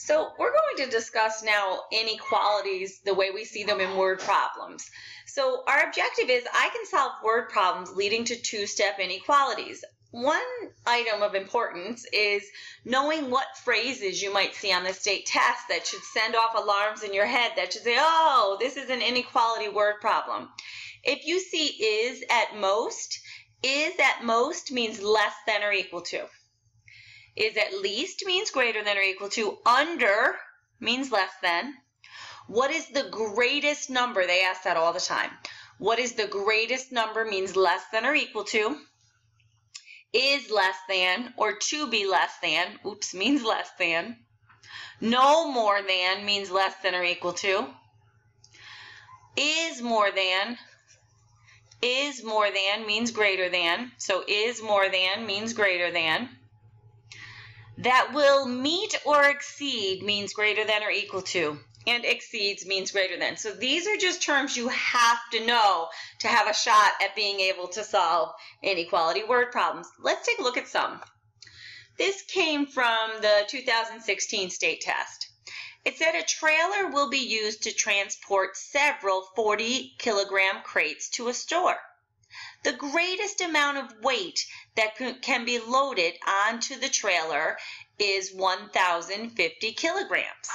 So we're going to discuss now inequalities the way we see them in word problems. So our objective is I can solve word problems leading to two-step inequalities. One item of importance is knowing what phrases you might see on the state test that should send off alarms in your head that should say, oh, this is an inequality word problem. If you see is at most means less than or equal to. Is at least means greater than or equal to. Under means less than. What is the greatest number? They ask that all the time. What is the greatest number means less than or equal to. Is less than or to be less than, means less than. No more than means less than or equal to. Is more than means greater than. So is more than means greater than. That will meet or exceed means greater than or equal to, and exceeds means greater than. So these are just terms you have to know to have a shot at being able to solve inequality word problems. Let's take a look at some. This came from the 2016 state test. It said a trailer will be used to transport several 40-kilogram crates to a store. The greatest amount of weight that can be loaded onto the trailer is 1,050 kilograms.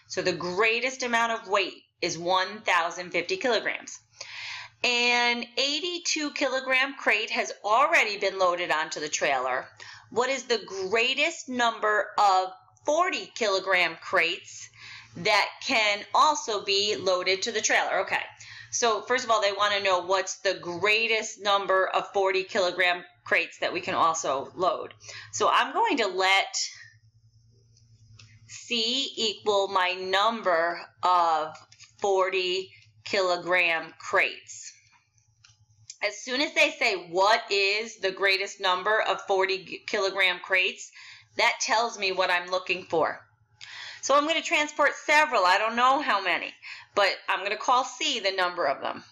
So the greatest amount of weight is 1,050 kilograms. An 82-kilogram crate has already been loaded onto the trailer. What is the greatest number of 40-kilogram crates that can also be loaded to the trailer? Okay. So first of all, they want to know what's the greatest number of 40-kilogram crates that we can also load. So I'm going to let C equal my number of 40-kilogram crates. As soon as they say what is the greatest number of 40-kilogram crates, that tells me what I'm looking for. So I'm going to transport several. I don't know how many, but I'm going to call C the number of them.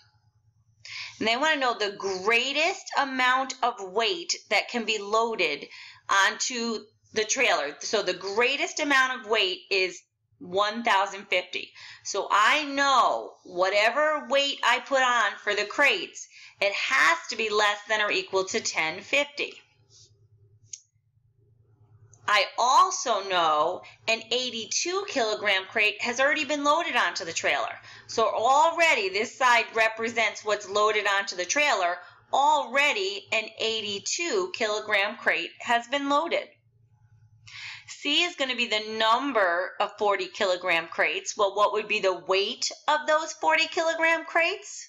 And they want to know the greatest amount of weight that can be loaded onto the trailer. So the greatest amount of weight is 1,050. So I know whatever weight I put on for the crates, it has to be less than or equal to 1,050. I also know an 82-kilogram crate has already been loaded onto the trailer. So already this side represents what's loaded onto the trailer. Already an 82-kilogram crate has been loaded. C is going to be the number of 40-kilogram crates. Well, what would be the weight of those 40-kilogram crates?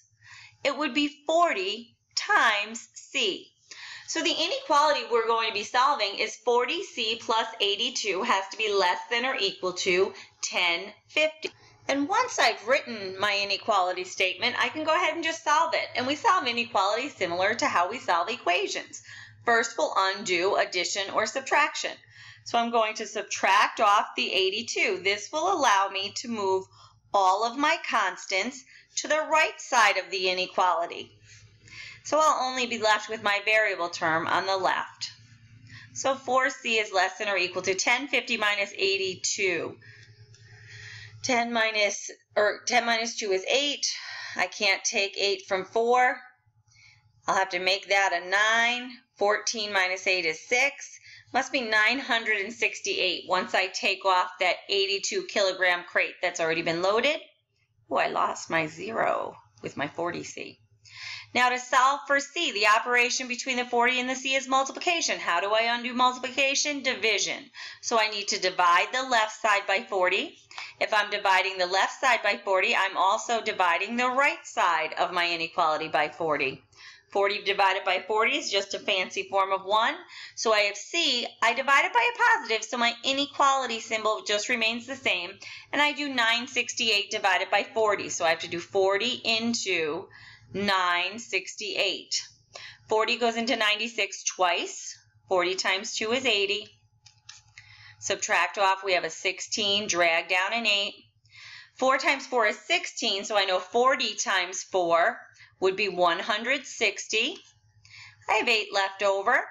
It would be 40 times C. So the inequality we're going to be solving is 40C plus 82 has to be less than or equal to 1050. And once I've written my inequality statement, I can go ahead and just solve it. And we solve inequality similar to how we solve equations. First, we'll undo addition or subtraction. So I'm going to subtract off the 82. This will allow me to move all of my constants to the right side of the inequality. So I'll only be left with my variable term on the left. So 4C is less than or equal to 1050 minus 82. 10 minus 2 is 8. I can't take 8 from 4. I'll have to make that a 9. 14 minus 8 is 6. Must be 968 once I take off that 82-kilogram crate that's already been loaded. Oh, I lost my 0 with my 40C. Now to solve for C, the operation between the 40 and the C is multiplication. How do I undo multiplication? Division. So I need to divide the left side by 40. If I'm dividing the left side by 40, I'm also dividing the right side of my inequality by 40. 40 divided by 40 is just a fancy form of 1. So I have C, I divide it by a positive, so my inequality symbol just remains the same. And I do 968 divided by 40. So I have to do 40 into 968. 40 goes into 96 twice. 40 times 2 is 80. Subtract off, we have a 16, drag down an 8. 4 times 4 is 16, so I know 40 times 4 would be 160. I have 8 left over.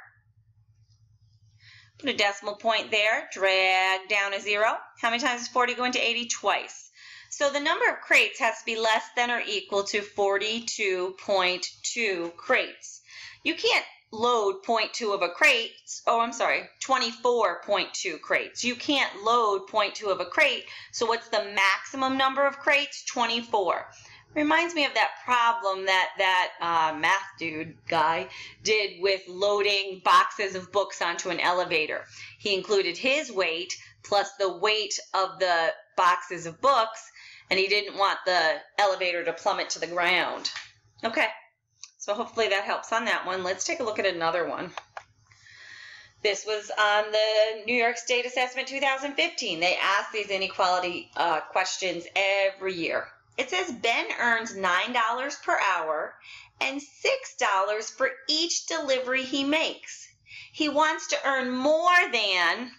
Put a decimal point there, drag down a 0. How many times does 40 go into 80? Twice. So the number of crates has to be less than or equal to 42.2 crates. You can't load 0.2 of a crate, 24.2 crates. You can't load 0.2 of a crate, so what's the maximum number of crates? 24. Reminds me of that problem that math dude guy did with loading boxes of books onto an elevator. He included his weight plus the weight of the boxes of books, and he didn't want the elevator to plummet to the ground. Okay. So hopefully that helps on that one. Let's take a look at another one. This was on the New York State Assessment 2015. They ask these inequality questions every year. It says Ben earns $9 per hour and $6 for each delivery he makes. He wants to earn more than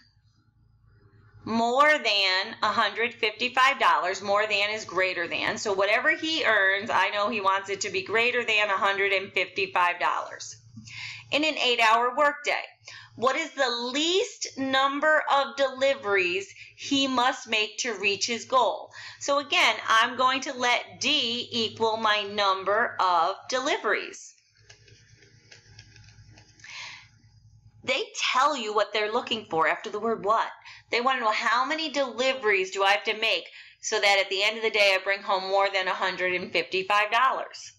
$155. More than is greater than. So whatever he earns, I know he wants it to be greater than $155 in an 8-hour workday. What is the least number of deliveries he must make to reach his goal? So again, I'm going to let D equal my number of deliveries. They tell you what they're looking for after the word what. They want to know how many deliveries do I have to make so that at the end of the day I bring home more than $155.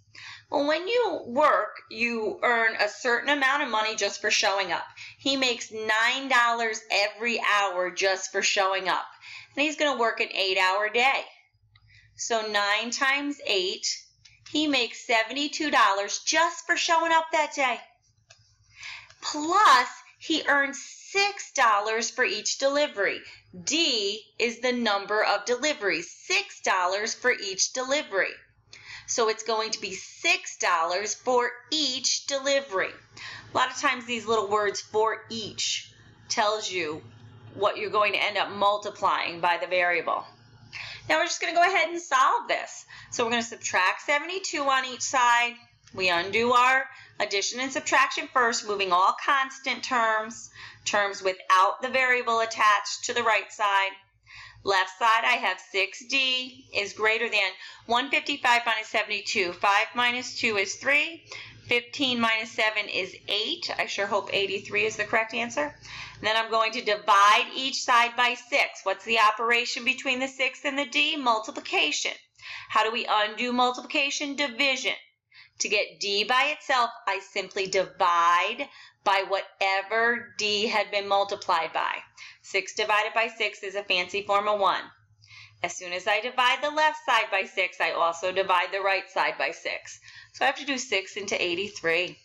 Well, when you work, you earn a certain amount of money just for showing up. He makes $9 every hour just for showing up. And he's going to work an 8-hour day. So 9 times 8, he makes $72 just for showing up that day. Plus, he earns $6 for each delivery. D is the number of deliveries, $6 for each delivery. So it's going to be $6 for each delivery. A lot of times these little words for each tells you what you're going to end up multiplying by the variable. Now we're just going to go ahead and solve this. So we're going to subtract 72 on each side. We undo our addition and subtraction first, moving all constant terms without the variable attached to the right side. Left side, I have 6D is greater than 155 minus 72. 5 minus 2 is 3. 15 minus 7 is 8. I sure hope 83 is the correct answer. And then I'm going to divide each side by 6. What's the operation between the 6 and the D? Multiplication. How do we undo multiplication? Division. To get D by itself, I simply divide by whatever D had been multiplied by. 6 divided by 6 is a fancy form of 1. As soon as I divide the left side by 6, I also divide the right side by 6. So I have to do 6 into 83.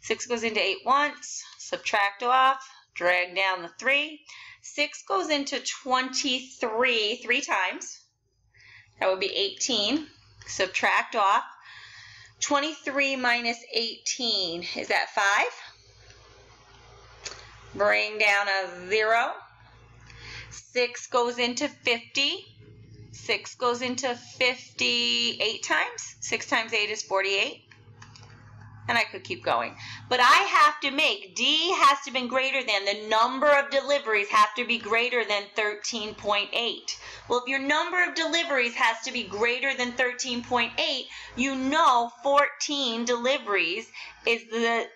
6 goes into 8 once, subtract off, drag down the 3. 6 goes into 23 3 times. That would be 18. Subtract off. 23 minus 18, is that 5? Bring down a 0. 6 goes into 50. 6 goes into 50 8 times. 6 times 8 is 48. And I could keep going. But I have to make, D has to be greater than, the number of deliveries have to be greater than 13.8. Well, if your number of deliveries has to be greater than 13.8, you know 14 deliveries is the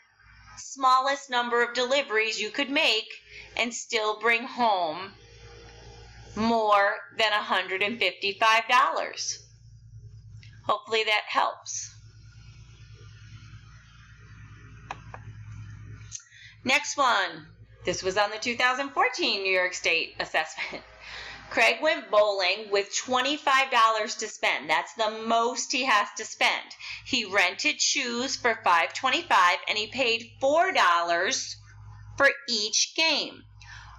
smallest number of deliveries you could make and still bring home more than $155. Hopefully that helps. Next one. This was on the 2014 New York State assessment. Craig went bowling with $25 to spend. That's the most he has to spend. He rented shoes for $5.25 and he paid $4 for each game.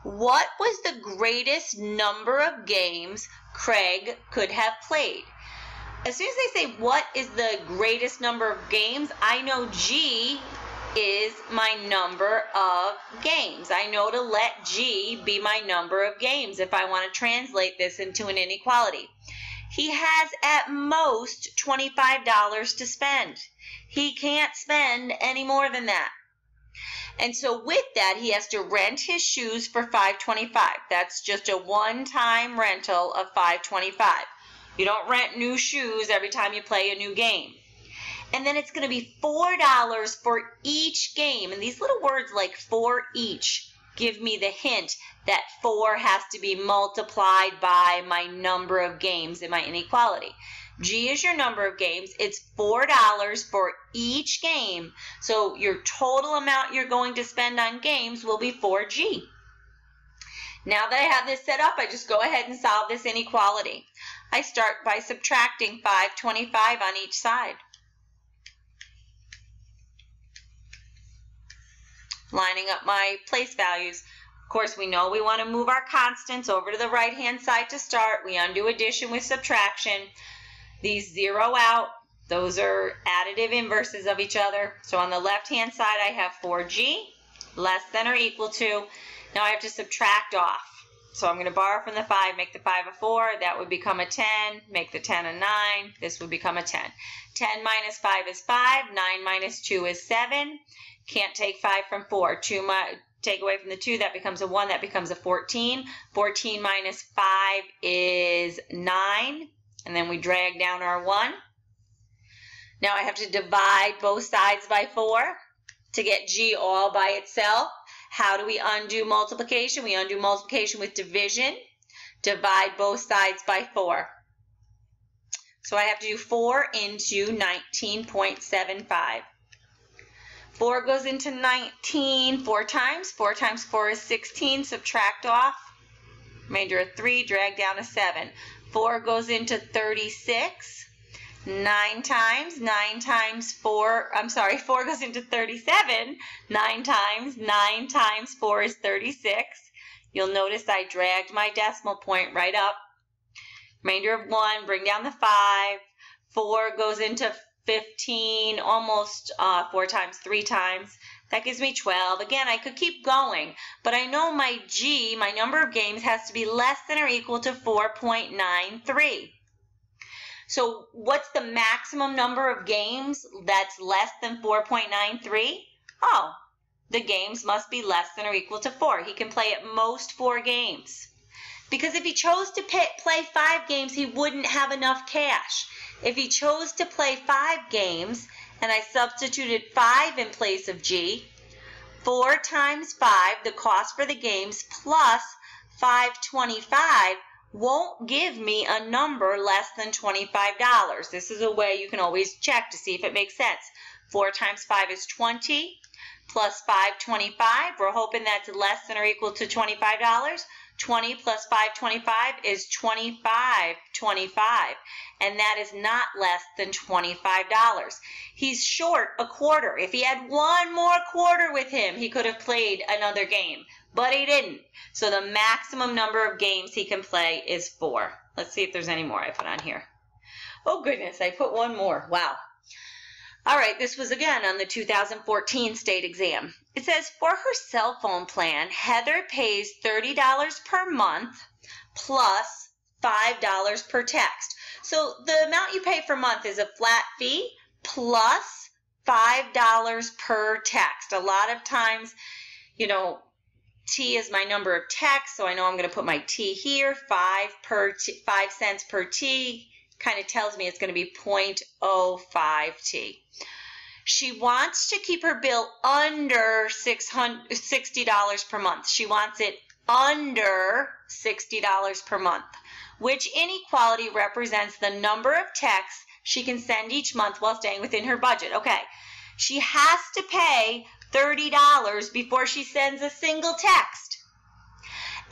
What was the greatest number of games Craig could have played? As soon as they say what is the greatest number of games, I know G is my number of games. I know to let G be my number of games if I want to translate this into an inequality. He has at most $25 to spend. He can't spend any more than that. And so with that, he has to rent his shoes for $5.25. That's just a one-time rental of $5.25. You don't rent new shoes every time you play a new game. And then it's going to be $4 for each game. And these little words like for each give me the hint that 4 has to be multiplied by my number of games in my inequality. G is your number of games. It's $4 for each game. So your total amount you're going to spend on games will be 4G. Now that I have this set up, I just go ahead and solve this inequality. I start by subtracting $5.25 on each side. Lining up my place values. Of course, we know we want to move our constants over to the right-hand side to start. We undo addition with subtraction. These zero out. Those are additive inverses of each other. So on the left-hand side, I have 4G, less than or equal to. Now I have to subtract off. So I'm going to borrow from the 5, make the 5 a 4. That would become a 10. Make the 10 a 9. This would become a 10. 10 minus 5 is 5. 9 minus 2 is 7. Can't take 5 from 4. 2 take away from the 2, that becomes a 1. That becomes a 14. 14 minus 5 is 9. And then we drag down our 1. Now I have to divide both sides by 4 to get G all by itself. How do we undo multiplication? We undo multiplication with division. Divide both sides by 4. So I have to do 4 into 19.75. 4 goes into 19 4 times. 4 times 4 is 16. Subtract off. Remainder of 3. Drag down a 7. 4 goes into 36. 9 times. 9 times 4. I'm sorry. 4 goes into 37. 9 times. 9 times 4 is 36. You'll notice I dragged my decimal point right up. Remainder of 1. Bring down the 5. 4 goes into 15, almost 4 times, 3 times. That gives me 12. Again, I could keep going, but I know my G, my number of games, has to be less than or equal to 4.93. So what's the maximum number of games that's less than 4.93? Oh, the games must be less than or equal to 4. He can play at most 4 games. Because if he chose to play 5 games, he wouldn't have enough cash. If he chose to play 5 games, and I substituted 5 in place of G, 4 times 5, the cost for the games, plus $5.25 won't give me a number less than $25. This is a way you can always check to see if it makes sense. 4 times 5 is 20, plus $5.25. We're hoping that's less than or equal to $25. 20 plus $5.25 is $25.25, and that is not less than $25. He's short a quarter. If he had one more quarter with him, he could have played another game, but he didn't. So the maximum number of games he can play is 4. Let's see if there's any more I put on here. Oh goodness, I put one more. Wow. All right, this was again on the 2014 state exam. It says, for her cell phone plan, Heather pays $30 per month plus $5 per text. So the amount you pay per month is a flat fee plus $5 per text. A lot of times, you know, T is my number of texts, so I know I'm going to put my T here. 5 cents per T kind of tells me it's going to be 0.05 T. She wants to keep her bill under $60 per month. She wants it under $60 per month, which inequality represents the number of texts she can send each month while staying within her budget. Okay, she has to pay $30 before she sends a single text.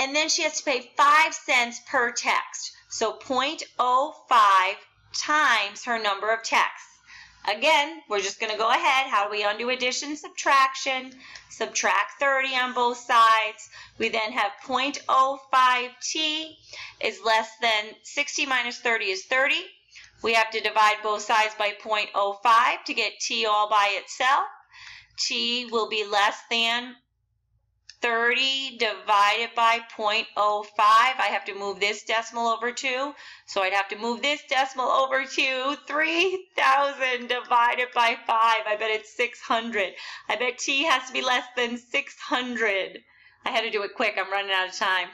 And then she has to pay 5 cents per text. So 0.05 times her number of texts. Again, we're just going to go ahead. How do we undo addition, subtraction? Subtract 30 on both sides. We then have 0.05t is less than 60 minus 30 is 30. We have to divide both sides by 0.05 to get t all by itself. T will be less than 30 divided by 0.05. I have to move this decimal over 2. So I'd have to move this decimal over 2. 3,000 divided by 5. I bet it's 600. I bet t has to be less than 600. I had to do it quick. I'm running out of time.